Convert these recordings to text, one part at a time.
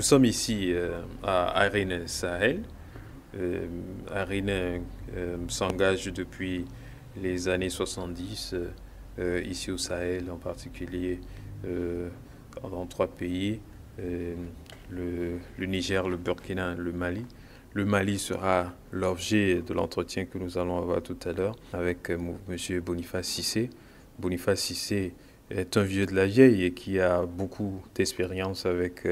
sommes ici à Arena Sahel. Arena s'engage depuis les années 70 ici au Sahel, en particulier dans trois pays, le Niger, le Burkina et le Mali. Le Mali sera l'objet de l'entretien que nous allons avoir tout à l'heure avec M. Boniface Cissé. Boniface Cissé est un vieux de la vieille et qui a beaucoup d'expérience avec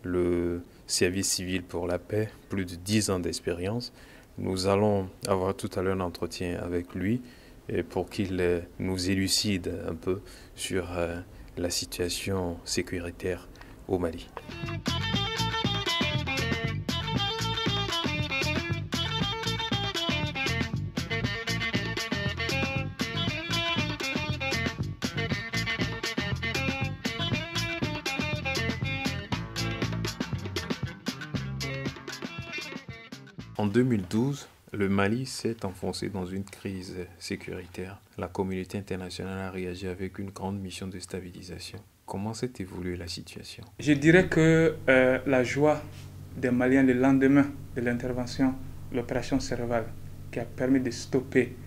le service civil pour la paix, plus de 10 ans d'expérience. Nous allons avoir tout à l'heure un entretien avec lui pour qu'il nous élucide un peu sur la situation sécuritaire au Mali. En 2012, le Mali s'est enfoncé dans une crise sécuritaire. La communauté internationale a réagi avec une grande mission de stabilisation. Comment s'est évoluée la situation? Je dirais que la joie des Maliens le lendemain de l'intervention, l'opération Serval, qui a permis de stopper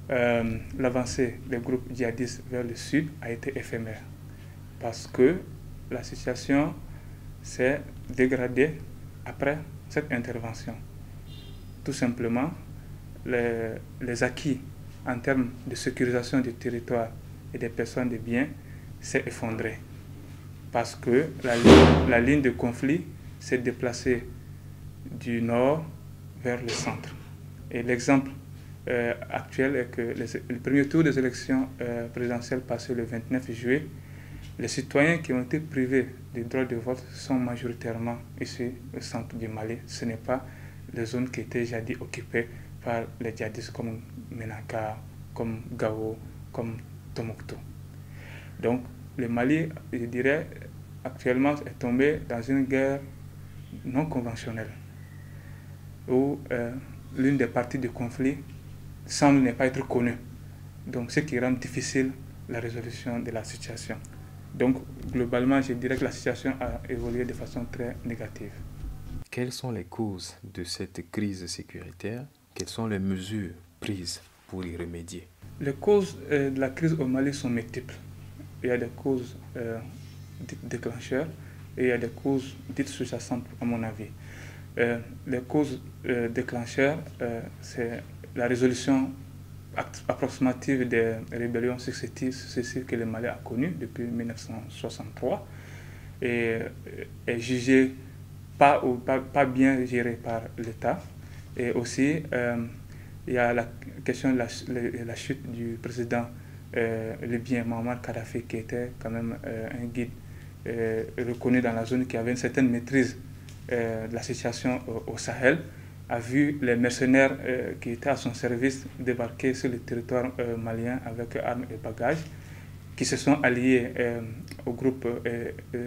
l'avancée des groupes djihadistes vers le sud, a été éphémère. Parce que la situation s'est dégradée après cette intervention. Tout simplement, les acquis en termes de sécurisation du territoire et des personnes et des biens s'est effondré. Parce que la ligne de conflit s'est déplacée du nord vers le centre. Et l'exemple actuel est que le premier tour des élections présidentielles passées le 29 juillet, les citoyens qui ont été privés du droit de vote sont majoritairement ici au centre du Mali. Ce n'est pas les zones qui étaient jadis occupées par les djihadistes comme Menaka, comme Gao, comme Tombouctou. Donc le Mali, je dirais, actuellement est tombé dans une guerre non conventionnelle où l'une des parties du conflit semble ne pas être connue. Donc ce qui rend difficile la résolution de la situation. Donc globalement, je dirais que la situation a évolué de façon très négative. Quelles sont les causes de cette crise sécuritaire? Quelles sont les mesures prises pour y remédier? Les causes de la crise au Mali sont multiples. Il y a des causes dites déclencheurs et il y a des causes dites sous-jacentes, à mon avis. Les causes déclencheurs, c'est la résolution approximative des rébellions successives que le Mali a connues depuis 1963 et est jugée pas bien gérée par l'État. Et aussi, il y a la question de la chute du président libyen Mohamed Kadhafi, qui était quand même un guide reconnu dans la zone, qui avait une certaine maîtrise de la situation au Sahel, a vu les mercenaires qui étaient à son service débarquer sur le territoire malien avec armes et bagages, qui se sont alliés au groupe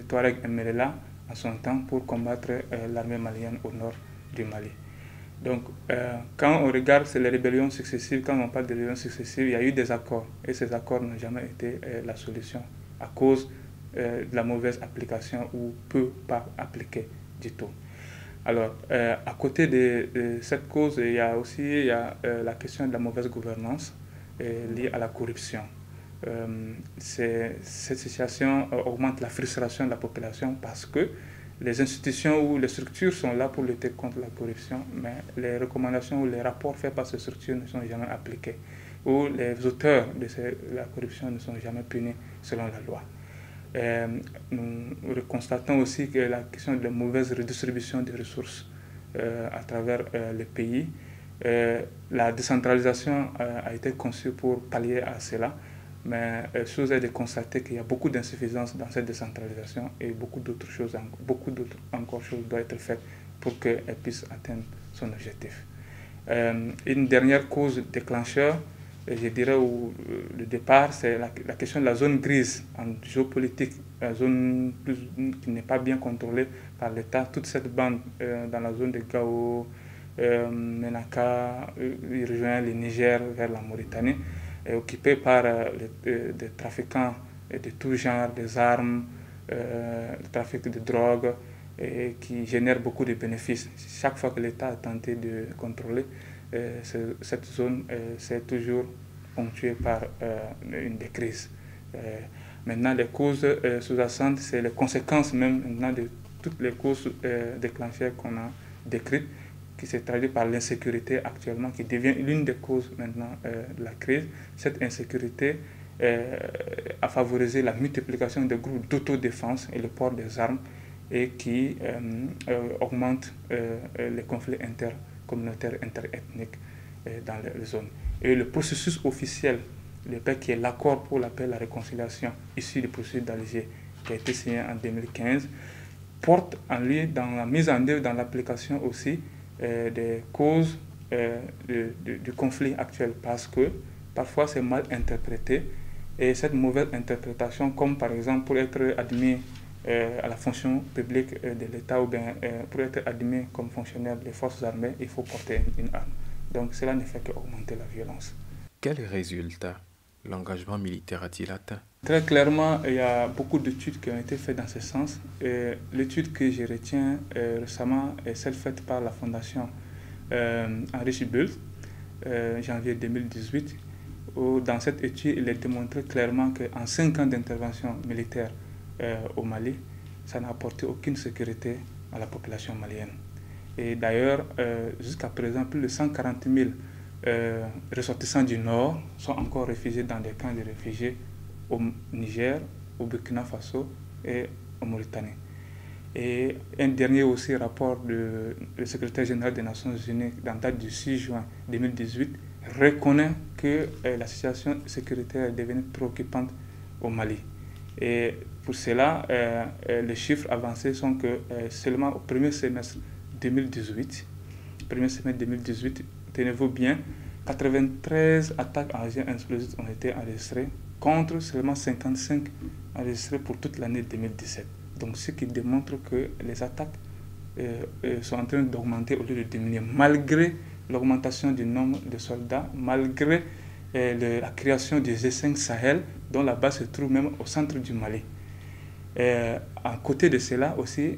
Touareg Mrela en son temps pour combattre l'armée malienne au nord du Mali. Donc, quand on regarde les rébellions successives, quand on parle de rébellions successives, il y a eu des accords et ces accords n'ont jamais été la solution à cause de la mauvaise application ou peu pas appliquée du tout. Alors, à côté de cette cause, il y a aussi la question de la mauvaise gouvernance liée à la corruption. Cette situation augmente la frustration de la population parce que les institutions ou les structures sont là pour lutter contre la corruption, mais les recommandations ou les rapports faits par ces structures ne sont jamais appliqués, ou les auteurs de la corruption ne sont jamais punis selon la loi. Nous constatons aussi que la question de la mauvaise redistribution des ressources à travers le pays, la décentralisation a été conçue pour pallier à cela, mais chose est de constater qu'il y a beaucoup d'insuffisances dans cette décentralisation et beaucoup d'autres choses doivent être faites pour qu'elle puisse atteindre son objectif. Une dernière cause déclencheur, je dirais, le départ, c'est la question de la zone grise en géopolitique, la zone qui n'est pas bien contrôlée par l'État. Toute cette bande dans la zone de Gao, Menaka, il rejoint le Niger vers la Mauritanie, est occupée par des trafiquants de tout genre, des armes, le trafic de drogue, et qui génère beaucoup de bénéfices. Chaque fois que l'État a tenté de contrôler cette zone, c'est toujours ponctué par des crises. Maintenant, les causes sous-jacentes, c'est les conséquences même maintenant de toutes les causes déclencheurs qu'on a décrites, qui se traduit par l'insécurité actuellement, qui devient l'une des causes maintenant de la crise. Cette insécurité a favorisé la multiplication des groupes d'autodéfense et le port des armes, et qui augmente les conflits intercommunautaires, interethniques dans les zones. Et le processus officiel de paix, qui est l'accord pour la paix et la réconciliation issu du processus d'Alger, qui a été signé en 2015, porte en lui dans la mise en œuvre, dans l'application aussi des causes du conflit actuel, parce que parfois c'est mal interprété, et cette mauvaise interprétation, comme par exemple pour être admis à la fonction publique de l'État, ou bien pour être admis comme fonctionnaire des forces armées, il faut porter une arme. Donc cela ne fait qu'augmenter la violence. Quels résultats l'engagement militaire a-t-il atteint? Très clairement, il y a beaucoup d'études qui ont été faites dans ce sens. L'étude que je retiens récemment est celle faite par la fondation Henri Schibel, janvier 2018, où dans cette étude, il est démontré clairement qu'en 5 ans d'intervention militaire au Mali, ça n'a apporté aucune sécurité à la population malienne. Et d'ailleurs, jusqu'à présent, plus de 140 000 ressortissants du Nord sont encore réfugiés dans des camps de réfugiés au Niger, au Burkina Faso et en Mauritanie. Et un dernier aussi rapport du secrétaire général des Nations Unies, dans la date du 6 juin 2018, reconnaît que la situation sécuritaire est devenue préoccupante au Mali. Et pour cela, les chiffres avancés sont que seulement au premier semestre 2018, tenez-vous bien, 93 attaques à agents explosifs ont été enregistrées, contre seulement 55 enregistrées pour toute l'année 2017. Donc ce qui démontre que les attaques sont en train d'augmenter au lieu de diminuer, malgré l'augmentation du nombre de soldats, malgré la création du G5 Sahel, dont la base se trouve même au centre du Mali. À côté de cela aussi,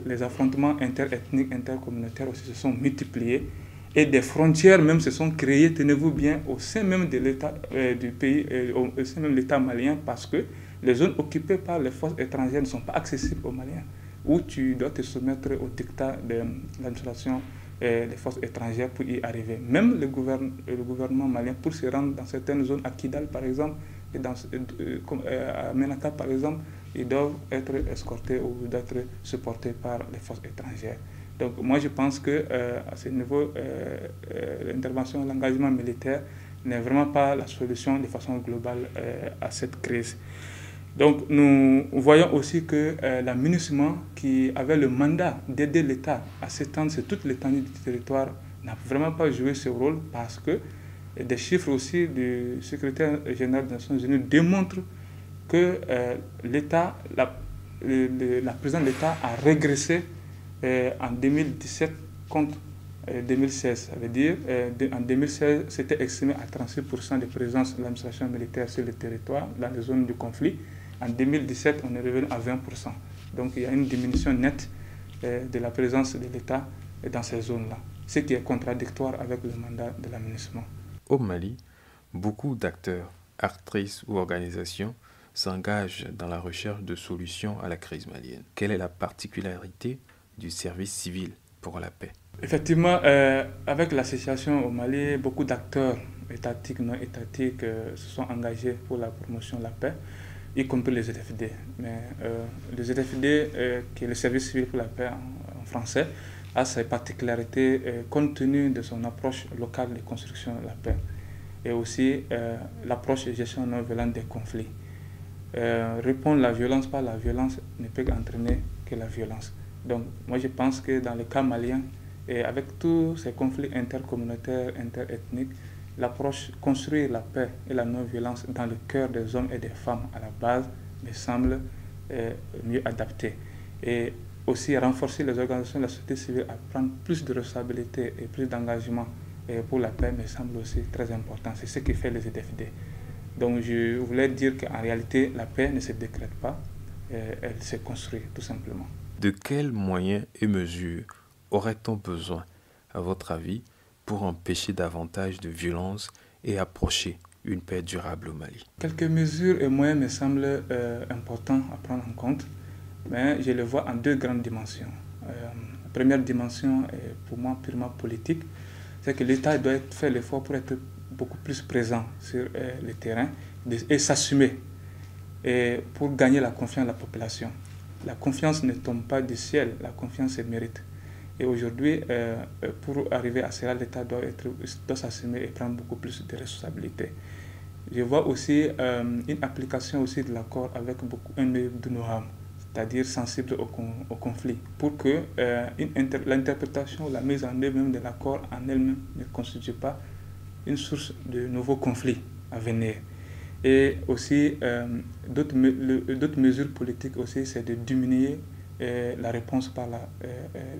les affrontements interethniques, intercommunautaires aussi se sont multipliés, et des frontières même se sont créées, tenez-vous bien, au sein même de l'État du pays, au sein même de l'État malien, parce que les zones occupées par les forces étrangères ne sont pas accessibles aux Maliens, où tu dois te soumettre au dictat de l'administration des forces étrangères pour y arriver. Même le gouvernement malien, pour se rendre dans certaines zones, à Kidal par exemple, et à Menaka par exemple, ils doivent être escortés ou d'être supportés par les forces étrangères. Donc moi je pense qu'à ce niveau, l'intervention, l'engagement militaire n'est vraiment pas la solution de façon globale à cette crise. Donc nous voyons aussi que la MINUSMA, qui avait le mandat d'aider l'État à s'étendre sur toute l'étendue du territoire, n'a vraiment pas joué ce rôle, parce que des chiffres aussi du secrétaire général des Nations Unies démontrent que l'État, la présidence de l'État a régressé en 2017 contre 2016. Ça veut dire en 2016, c'était estimé à 36% de présence de l'administration militaire sur le territoire, dans les zones du conflit. En 2017, on est revenu à 20%. Donc il y a une diminution nette de la présence de l'État dans ces zones-là, ce qui est contradictoire avec le mandat de la MINUSMA. Au Mali, beaucoup d'acteurs, actrices ou organisations s'engagent dans la recherche de solutions à la crise malienne. Quelle est la particularité du service civil pour la paix? Effectivement, avec l'association au Mali, beaucoup d'acteurs étatiques, non étatiques se sont engagés pour la promotion de la paix, y compris les ZFD. Mais le ZFD, qui est le service civil pour la paix en français, a ses particularités compte tenu de son approche locale de construction de la paix, et aussi l'approche de gestion non violente des conflits. Répondre à la violence par la violence ne peut entraîner que la violence. Donc moi je pense que dans le cas malien, et avec tous ces conflits intercommunautaires, interethniques, l'approche construire la paix et la non-violence dans le cœur des hommes et des femmes à la base me semble mieux adaptée. Et aussi renforcer les organisations de la société civile à prendre plus de responsabilités et plus d'engagement pour la paix me semble aussi très important. C'est ce qui fait les ZFD. Donc je voulais dire qu'en réalité, la paix ne se décrète pas, elle se construit tout simplement. De quels moyens et mesures aurait-on besoin, à votre avis, pour empêcher davantage de violence et approcher une paix durable au Mali? Quelques mesures et moyens me semblent importants à prendre en compte, mais je les vois en deux grandes dimensions. La première dimension est pour moi purement politique, c'est que l'État doit faire l'effort pour être beaucoup plus présent sur le terrain et s'assumer et pour gagner la confiance de la population. La confiance ne tombe pas du ciel, la confiance se mérite. Et aujourd'hui, pour arriver à cela, l'État doit s'assumer et prendre beaucoup plus de responsabilités. Je vois aussi une application aussi de l'accord avec un œil de know-how, c'est-à-dire sensible au conflit, pour que l'interprétation, la mise en œuvre même de l'accord en elle-même ne constitue pas une source de nouveaux conflits à venir. Et aussi, d'autres mesures politiques aussi, c'est de diminuer la réponse par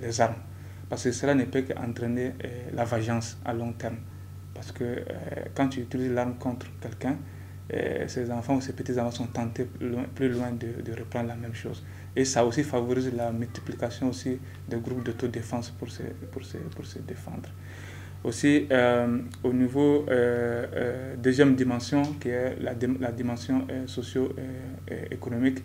les armes. Parce que cela ne peut qu'entraîner la vengeance à long terme. Parce que quand tu utilises l'arme contre quelqu'un, ces enfants ou ces petits-enfants sont tentés plus loin de reprendre la même chose. Et ça aussi favorise la multiplication aussi de groupes d'autodéfense pour se défendre. Aussi, au niveau deuxième dimension, qui est la dimension socio-économique,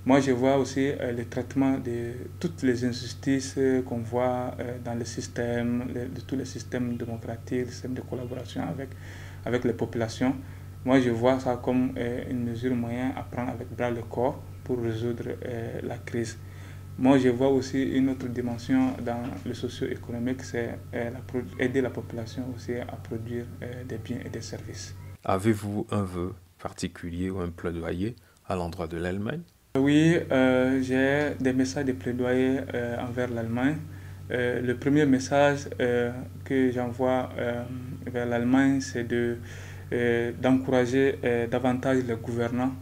moi je vois aussi le traitement de toutes les injustices qu'on voit dans le système, de tous les systèmes démocratiques, les systèmes de collaboration avec les populations. Moi je vois ça comme une mesure moyen à prendre avec bras le corps pour résoudre la crise. Moi, je vois aussi une autre dimension dans le socio-économique, c'est aider la population aussi à produire des biens et des services. Avez-vous un vœu particulier ou un plaidoyer à l'endroit de l'Allemagne? Oui, j'ai des messages de plaidoyer envers l'Allemagne. Le premier message que j'envoie vers l'Allemagne, c'est d'encourager davantage les gouvernants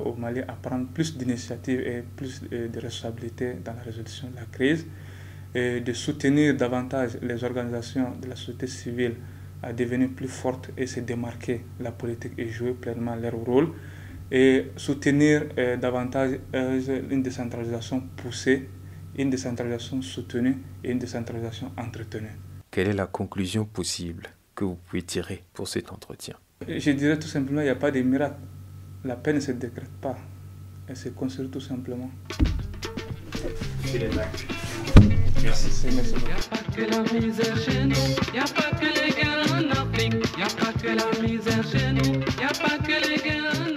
au Mali à prendre plus d'initiatives et plus de responsabilités dans la résolution de la crise, et de soutenir davantage les organisations de la société civile à devenir plus fortes et se démarquer de la politique et jouer pleinement leur rôle, et soutenir davantage une décentralisation poussée, une décentralisation soutenue et une décentralisation entretenue. Quelle est la conclusion possible que vous pouvez tirer pour cet entretien? Je dirais tout simplement, il n'y a pas de miracle. La paix ne se décrète pas, elle se construit tout simplement. Merci. Il n'y a pas que la misère chez nous, il n'y a pas que les guerres en Afrique, il n'y a pas que la misère chez nous, il n'y a pas que les guerres en Afrique.